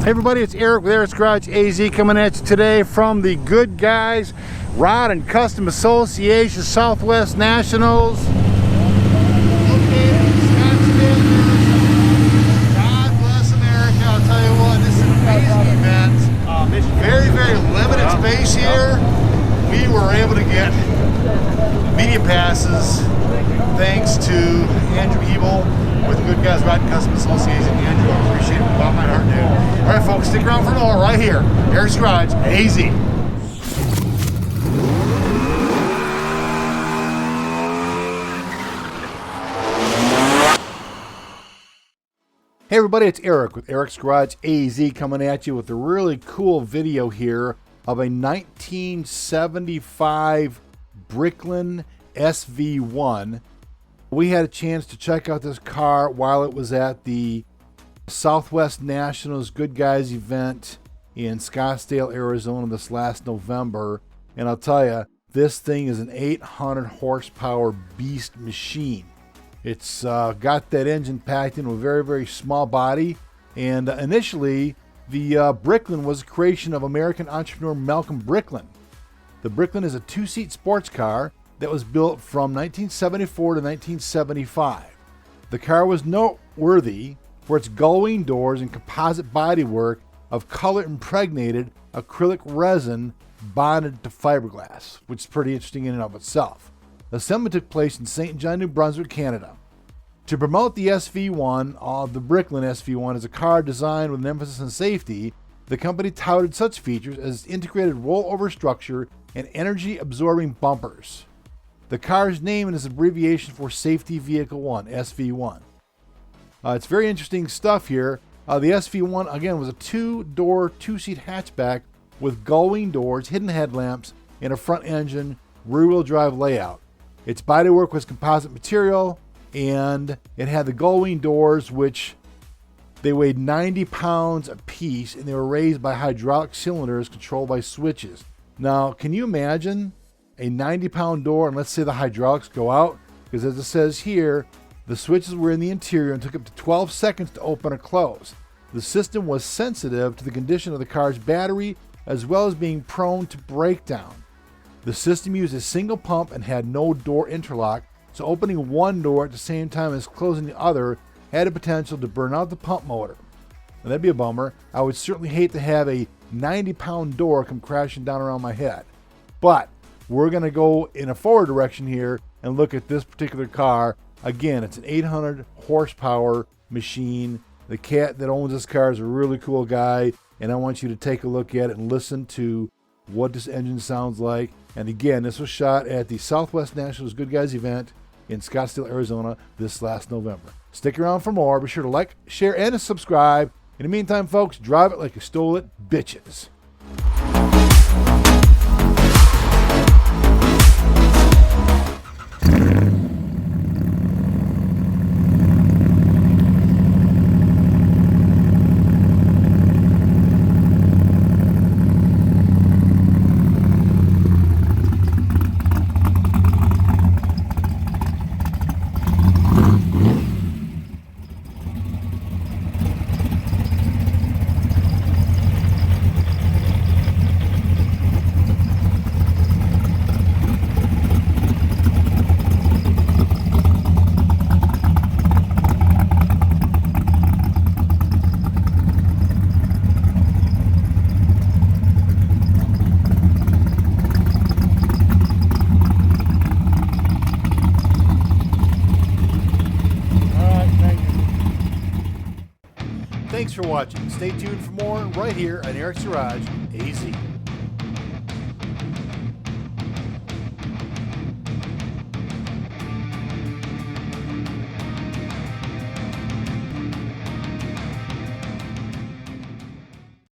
Hey everybody, it's Eric with Eric's Garage AZ coming at you today from the Good Guys Rod and Custom Association Southwest Nationals. Located in Scottsdale, Arizona. God bless America. I'll tell you what, this is an amazing event. Very, very limited space here. We were able to get media passes thanks to Andrew Ebel with the Good Guys Rod and Custom Association. Andrew, I appreciate it with all my heart, dude. All right, folks, stick around for more right here. Eric's Garage, AZ. Hey everybody, it's Eric with Eric's Garage AZ coming at you with a really cool video here of a 1975 Bricklin SV-1. We had a chance to check out this car while it was at the Southwest Nationals Good Guys event in Scottsdale, Arizona this last November. And I'll tell you, this thing is an 800 horsepower beast machine. It's got that engine packed into a very, very small body. And initially, the Bricklin was a creation of American entrepreneur Malcolm Bricklin. The Bricklin is a two-seat sports car that was built from 1974 to 1975. The car was noteworthy for its gullwing doors and composite bodywork of color-impregnated acrylic resin bonded to fiberglass, which is pretty interesting in and of itself. The assembly took place in St. John, New Brunswick, Canada. To promote the SV-1, the Bricklin SV-1 is a car designed with an emphasis on safety. The company touted such features as integrated rollover structure and energy-absorbing bumpers. The car's name is abbreviation for Safety Vehicle 1, SV-1. It's very interesting stuff here. The SV-1, again, was a two-door, two-seat hatchback with gullwing doors, hidden headlamps, and a front engine, rear-wheel drive layout. Its bodywork was composite material, and it had the gullwing doors, which they weighed 90 pounds a piece, and they were raised by hydraulic cylinders controlled by switches. Now, can you imagine a 90-pound door, and let's say the hydraulics go out? Because as it says here, the switches were in the interior and took up to 12 seconds to open or close. The system was sensitive to the condition of the car's battery, as well as being prone to breakdown. The system used a single pump and had no door interlock, so opening one door at the same time as closing the other had the potential to burn out the pump motor. Now, that'd be a bummer. I would certainly hate to have a 90-pound door come crashing down around my head. But we're going to go in a forward direction here and look at this particular car. Again, it's an 800 horsepower machine. The cat that owns this car is a really cool guy, and I want you to take a look at it and listen to what this engine sounds like. And again, this was shot at the Southwest Nationals Good Guys event in Scottsdale, Arizona this last November. Stick around for more. Be sure to like, share, and subscribe. In the meantime, folks, drive it like you stole it, bitches. Thanks for watching. Stay tuned for more right here on Eric's Garage AZ.